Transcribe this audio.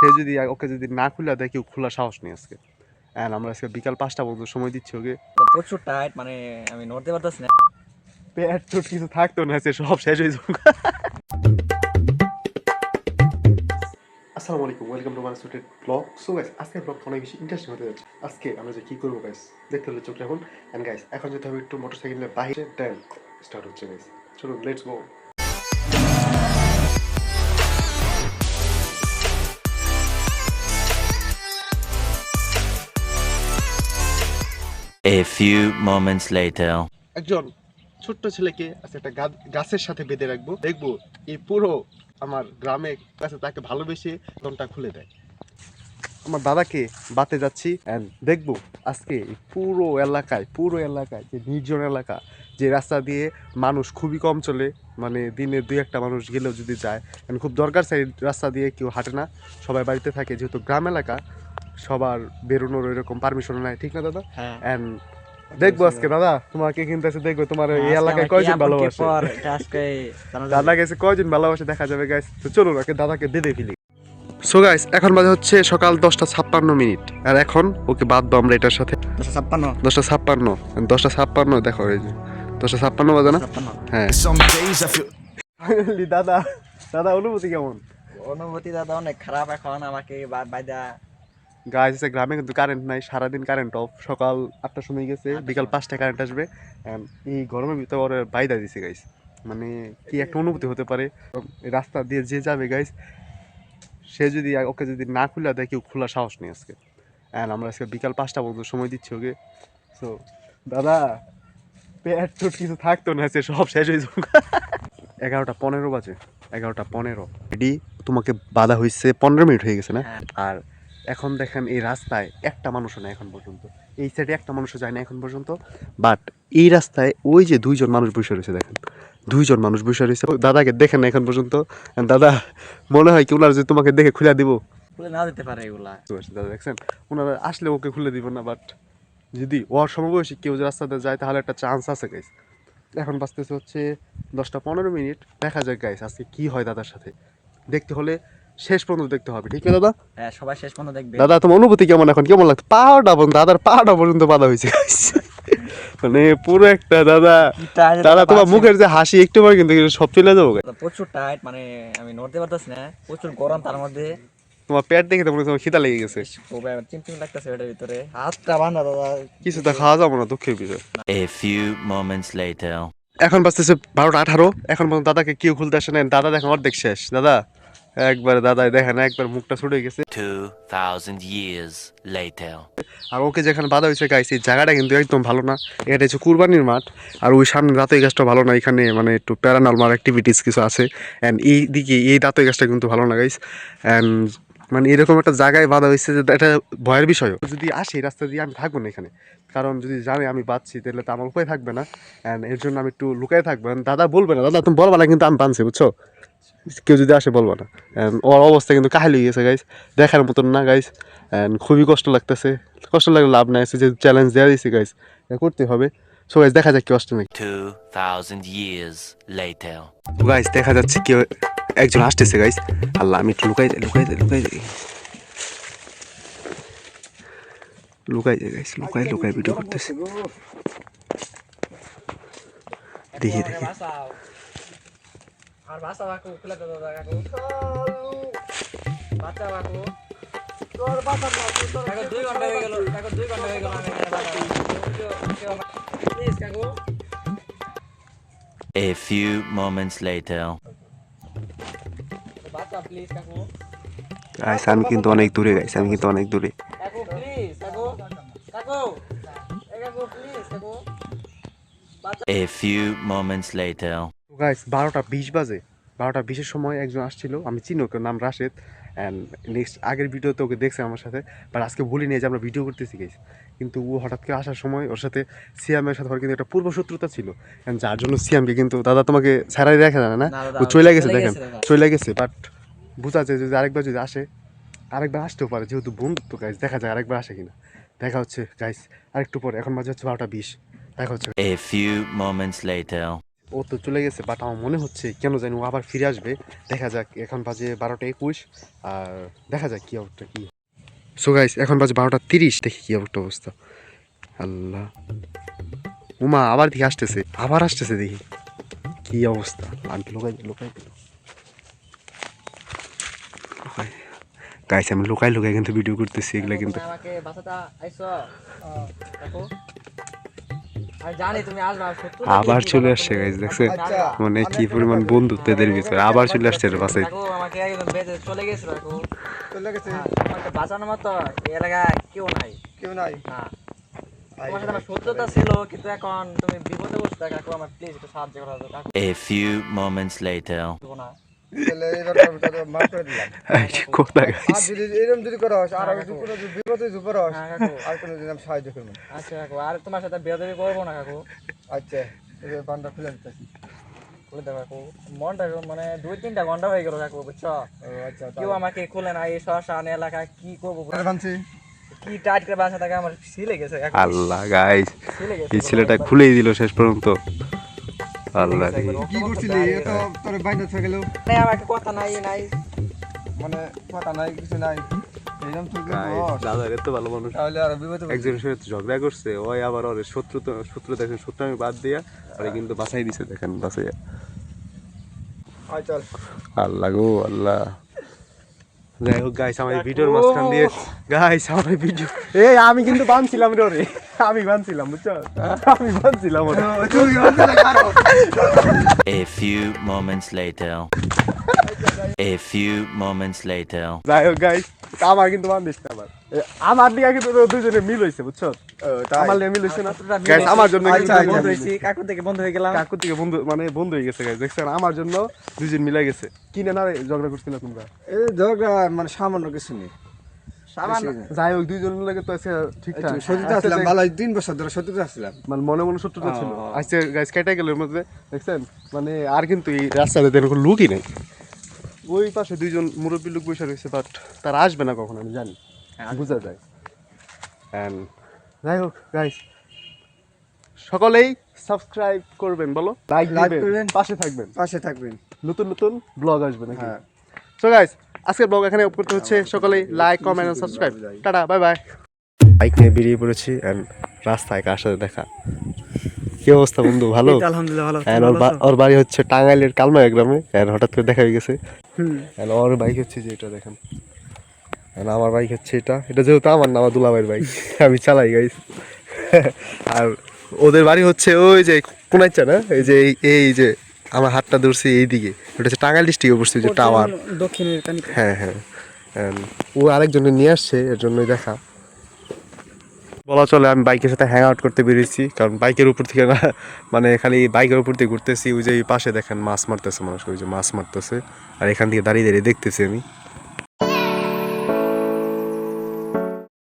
সে যদি ওকে যদি না খুলে দেয় কেউ খোলার সাহস নেই আজকে। এন্ড আমরা আজকে বিকাল 5টা পর্যন্ত সময় দিচ্ছি ওকে। প্রচুর টাইট, মানে আমি নড়তে পারতেছি না। পেট টুট কিছু থাকতো না, সে সব শেষ হয়ে যাবে। আসসালামু আলাইকুম, welcome to my student blog. So guys, আজকের ব্লগটা অনেক বেশি ইন্টারেস্টিং হতে যাচ্ছে। আজকে আমরা যে কি করবো গাইস দেখতে হলে চোখ রাখুন। এন্ড গাইস এখন যেতে হবে একটু মোটরসাইকেলের বাইরে, দেন স্টার্ট হচ্ছে গাইস। চলুন, let's go. A few moments later. একজন ছোট্ট ছেলেকে আজকে একটা গাছের সাথে বেঁধে রাখবো, দেখবো এই পুরো আমার গ্রামে কাছে তাকে ভালোবেসে দমটা খুলে দেয়। আমার দাদাকে বাতে যাচ্ছি অ্যান্ড দেখবো আজকে এই পুরো এলাকায় যে নির্জন এলাকা, যে রাস্তা দিয়ে মানুষ খুবই কম চলে, মানে দিনে 2-1টা মানুষ গেলেও যদি যায়, খুব দরকার সেই রাস্তা দিয়ে কেউ হাঁটে না, সবাই বাড়িতে থাকে, যেহেতু গ্রাম এলাকা সবার বেরোনোর ওইরক পারমিশন নাই, ঠিক না দাদা? অ্যান্ড দেখবো আজকে দাদা তোমাকে কিন্তু আছে, দেখবো তোমার এই এলাকায় কয়জন ভালোবাসে, দাদা গেছে কয়জন ভালোবাসে দেখা যাবে গাইস। তো চলুন ওকে দাদাকে দিয়ে ফেলি। সো গাইস এখন বাজে হচ্ছে সকাল 10:56 আর এখন ওকে বাঁধবো আমরা এটার সাথে। 10:56 দেখো এই যে 10:56 বাজে না? হ্যাঁ। ফাইনালি দাদা অনুভূতি কেমন? অনুভূতি দাদা অনেক খারাপ। এখন আমাকে বাইদা গাইস গ্রামে কিন্তু কারেন্ট নাই, সারাদিন কারেন্ট অফ। সকাল 8টার সময় গেছে, বিকাল 5টায় কারেন্ট আসবে। এই গরমের ভিতরে ওরা বাইদা দিছে গাইস, মানে কি একটা অনুভূতি হতে পারে। এই রাস্তা দিয়ে যে যাবে গাইস, সে যদি ওকে যদি না খুলে দেয় কেউ খোলার সাহস নেই আজকে। অ্যান্ড আমরা আজকে বিকাল 5টা পর্যন্ত সময় দিচ্ছি ওকে। সো দাদা পেট টুট কিছু থাকতো না, সে সব শেষ হয়ে যাবে। 11:15 বাজে, 11:15 রেডি। তোমাকে বাধা হয়েছে 15 মিনিট হয়ে গেছে না? আর এখন দেখেন এই রাস্তায় একটা মানুষও না এখন পর্যন্ত, এই সাইডে একটা মানুষও যায় না এখন পর্যন্ত। বাট এই রাস্তায় ওই যে 2জন মানুষ বসে রয়েছে, দেখেন 2জন মানুষ বসে রয়েছে। দাদাকে দেখেন না এখন পর্যন্ত। দাদা মনে হয় কি ওনারা যে তোমাকে দেখে খুলে দিব? খুলে না দিতে পারে এগুলা। দাদা দেখছেন ওনারা আসলে ওকে খুলে দিব না, বাট যদি ওর সমবয়সী কেউ যে রাস্তাতে যায় তাহলে একটা চান্স আছে গাইস। এখন বাজতেছে হচ্ছে 10:15, দেখা যাক গাইস আজকে কি হয় দাদার সাথে। দেখতে হলে শেষ পর্যন্ত দেখতে হবে, ঠিক না দাদা? হ্যাঁ, সবাই শেষ পর্যন্ত দেখবে। দাদা তোমার অনুভূতি কেমন, এখন কেমন লাগছে? দাদার পাটা পর্যন্ত বাধা হয়েছে গাইস, মানে পুরো একটা দাদা তোমার মুখের যে হাসি একটু পরে কিন্তু সব চলে যাবো। প্রচুর টাইট, মানে আমি নড়তে পারতেছি না। প্রচুর গরম, তার মধ্যে তোমার পেট দেখে তো মনে হচ্ছে তোমার খিদা লেগে গেছে। চিমচিম লাগতেছে পেটের ভিতরে। হাতটা বান্ধা দাদা, কিছু তো খাওয়া যাবো না, দুঃখের বিষয়। A few moments later. এখন বাজতেছে 12:18, এখন পর্যন্ত দাদাকে কেউ খুলতে আসে না। দাদা দেখেন অর্ধেক শেষ। দাদা একবারে দাদাই দেখেন একবার মুখটা ছুটে গেছে। 2000 years later. আর ওকে যেখানে বাধা হয়েছে গাইছে এই জায়গাটা কিন্তু একদম ভালো না। এটা হচ্ছে কুরবানির মাঠ, আর ওই সামনে দাঁতই গাছটা ভালো না। এখানে মানে একটু প্যারানর্মাল অ্যাক্টিভিটিস কিছু আছে। অ্যান্ড এই দিকে এই দাঁতই গাছটা কিন্তু ভালো না গাইস। অ্যান্ড মানে এরকম একটা জায়গায় বাধা হয়েছে যে এটা ভয়ের বিষয়। যদি আসে এই রাস্তা দিয়ে আমি থাকবো না এখানে, কারণ যদি জানে আমি বাঁধছি তাহলে তো আমার উপায় থাকবে না। অ্যান্ড এর জন্য আমি একটু লুকায় থাকবো। দাদা বলবে না, দাদা তুমি বলবা না কিন্তু আমি বাঁধছি, বুঝছো? কেউ যদি আসে বলবো না। ওর অবস্থা কিন্তু কাহিল হয়ে গেছে গাইস, দেখার মতন না গাইস। খুবই কষ্ট লাগতেছে, কষ্ট লাগলে লাভ নাই, যে চ্যালেঞ্জ দেওয়া দিয়েছি গাইস, করতে হবে। সো গাইস দেখা যাক কি কষ্ট নাকি। 2000 years later. গাইস দেখা যাচ্ছে কেউ একজন আসতেছে গাইস। আল্লাহ আমি একটু লুকাই যাই গাইস, লুকাই ভিডিও করতেছে। দেখি আর বাসা বাকু খুলে দাও দাদা কাকু। বাচ্চা বাকু তোর বাসা বাকু তোর কাকু 2 ঘন্টা হয়ে গেল, কাকু 2 ঘন্টা হয়ে গেল আমি প্লিজ কাকু। A few moments later. বাচ্চা প্লিজ কাকু। গাইস আমি কিন্তু অনেক দূরে গাইস, কাকু প্লিজ কাকু এই কাকু প্লিজ কাকু। A few moments later. Guys 12:20 বাজে। 12:20-এর সময় একজন আসছিল, আমি চিনি ওকে, নাম রাশেদ। অ্যান্ড নেক্সট আগের ভিডিওতে ওকে দেখছে আমার সাথে, বাট আজকে বলি নিয়ে যে আমরা ভিডিও করতেছি গাইস। কিন্তু ও হঠাৎ করে আসার সময় ওর সাথে সিয়ামের সাথে ওর কিন্তু একটা পূর্বশত্রুতা ছিল, যার জন্য সিয়ামকে কিন্তু দাদা তোমাকে ছাড়াই দেখা যায় না, ও চলে গেছে, দেখেন চলে গেছে। বাট বোঝা যায় যদি আরেকবার যদি আসে, আরেকবার আসতেও পারে, যেহেতু বন্ধুত্ব গাইস, দেখা যায় আরেকবার আসে কিনা। দেখা হচ্ছে গাইস আরেকটু পরে, এখন বাজে হচ্ছে 12:20, দেখা হচ্ছে। A few moments later. ও তো চলে গেছে, বাট আমার মনে হচ্ছে কেন জানি ও আবার ফিরে আসবে। দেখা যাক, এখন বাজে 12টা 21, আর দেখা যাক কী অবস্থা কী। সো গাইস, এখন বাজে 12টা 30, দেখি কী একটা অবস্থা। আল্লাহ, উমা আবার দেখি আসতেছে, আবার আসতেছে, দেখি কী অবস্থা। আমি লোকাই লোকাই গাইস, আমি লোকাই লোকাই কিন্তু ভিডিও করতেছি এগুলা কিন্তু। তুমি আমাকে বাসাটা আইছো দেখো, আমি জানি তুমি আসবে, আর সত্যি আবার চলে আসছে গাইস, দেখছেন মানে কি পরিমাণ বন্ধুত্ব এদের ভিতরে, আবার চলে আসছে এর বাসায়। দেখো আমাকে একজন বেঁচে চলে গেছিল, দেখো চলে গেছে। আমাকে বাঁচানোর মতো এই এলাকায় কেউ নাই, কেউ নাই। হ্যাঁ, তোমার সাথে আমার সত্যতা ছিল, কিন্তু এখন তুমি বিপদে বসছো কাকু, আমার প্লিজ একটু সাহায্য করা যাবে কাকু। A few moments later. দেবো না। কোথায় গাইস? হ্যাঁ কাকু, আচ্ছা কাকু, আর তোমার সাথে বেয়াদবি করবো না কাকু। খুলে দাও কাকু, মনটা মানে 2-3টা ঘন্টা হয়ে গেল কাকু, বুঝছো? কেউ আমাকে খুলে না, এই শ্মশান এলাকায় কি করবো, কি টাইট করে বাসা থাকে, আমার ছিলে গেছে কাকু, আল্লাহ গাইস, ছিলে গেছে। এই ছেলেটা খুলেই দিল শেষ পর্যন্ত। আল্লাহ রে। কি করছিলি? তো তোর বাইরে থেকে গেল। না, আমার একটা কথা নাই নাই, মানে কথা নাই, কিছু নাই। এইরকম তুই দাদা এত ভালো মানুষ, তাহলে আর বিপদে একজনের সাথে ঝগড়া করছে, ওই আবার ওর শত্রু দেখেন, শত্রু আমি বাদ দিয়া আরে কিন্তু বাঁচাই দিছে, দেখেন বাঁচাইয়া। আয় চল। আল্লাহ গো আল্লাহ। যাই হোক গাইস, আমার ভিডিওর মাঝখান দিয়ে গাইস, আমার ভিডিও আমি কিন্তু বানছিলাম রে, আমি বানছিলাম, বুঝছো, আমি বানছিলাম ওরে। A few moments later. A few moments later. যাই হোক গাইস, আমার কিন্তু বান্ধিস না, আমার দিকে কিন্তু দুজনে মিল হয়েছে, বুঝছো, আমার লিয়ে মিল হয়েছে না গাইস, আমার জন্য কিন্তু বন্ধ হয়েছি, কাকু থেকে বন্ধ হয়ে গেলাম। কাকু থেকে বন্ধু মানে বন্ধু হয়ে গেছে গাইস, দেখছেন আমার জন্য দুজন মিলে গেছে। কি না ঝগড়া করছিল তোমরা? এই ঝগড়া মানে সামান্য কিছু নেই, সামান্য। যাই হোক, দুইজন লাগে তো আছে ঠিকঠাক, সত্যি আসলাম ভালো 3 বছর ধরে সত্যি আসলাম, মানে মনে মনে শত্রুতা ছিল। আজকে গাইস কেটে গেল এর মধ্যে, দেখছেন মানে আর কিন্তু এই রাস্তাতে এরকম লুকই নেই। ওই পাশে দুইজন মুরব্বী লোক বসে রয়েছে, বাট তারা আসবে না কখন আমি জানি, বোঝা যায়। অ্যান্ড যাই হোক গাইস, সকলেই সাবস্ক্রাইব করবেন, বলো লাইক দিবেন, পাশে থাকবেন, নতুন নতুন ব্লগ আসবে নাকি। সো গাইস, আজকের ব্লগ এখানে করতে হচ্ছে, সকলেই like comment and subscribe. Tata, bye bye. Bike নিয়ে বেরিয়ে পড়েছি, এন্ড রাস্তায় কার সাথে দেখা। কি অবস্থা বন্ধু, ভালো? আলহামদুলিল্লাহ ভালো। এন্ড ওর বাড়ি হচ্ছে টাঙ্গাইলের কালমায়া গ্রামে, এন্ড হঠাৎ করে দেখা হয়ে গেছে। এন্ড ওর বাইক হচ্ছে যে এটা দেখেন, এন্ড আমার বাইক হচ্ছে এটা যেহেতু আমার না, আমার দুলাভাইয়ের বাইক, আমি চালাই গাইস। আর ওদের বাড়ি হচ্ছে ওই যে কোনাইচা না, এই যে আমার হাতটা ধরছি এইদিকে, ওটা হচ্ছে টাঙ্গাইল ডিস্ট্রিক্টে পড়ছে, যে টাওয়ার দক্ষিণের কানি। হ্যাঁ হ্যাঁ। ও আরেকজনের নিয়ে আসছে, এর জন্যই দেখা বলা চলে। আমি বাইকের সাথে হ্যাং আউট করতে বেরিয়েছি, কারণ বাইকের উপর থেকে না, মানে খালি বাইকের উপর দিয়ে ঘুরতেছি। ওই যে পাশে দেখেন মাছ মারতেছে মানুষ, ওই যে মাছ মারতেছে, আর এখান থেকে দাঁড়িয়ে দাঁড়িয়ে দেখতেছি আমি।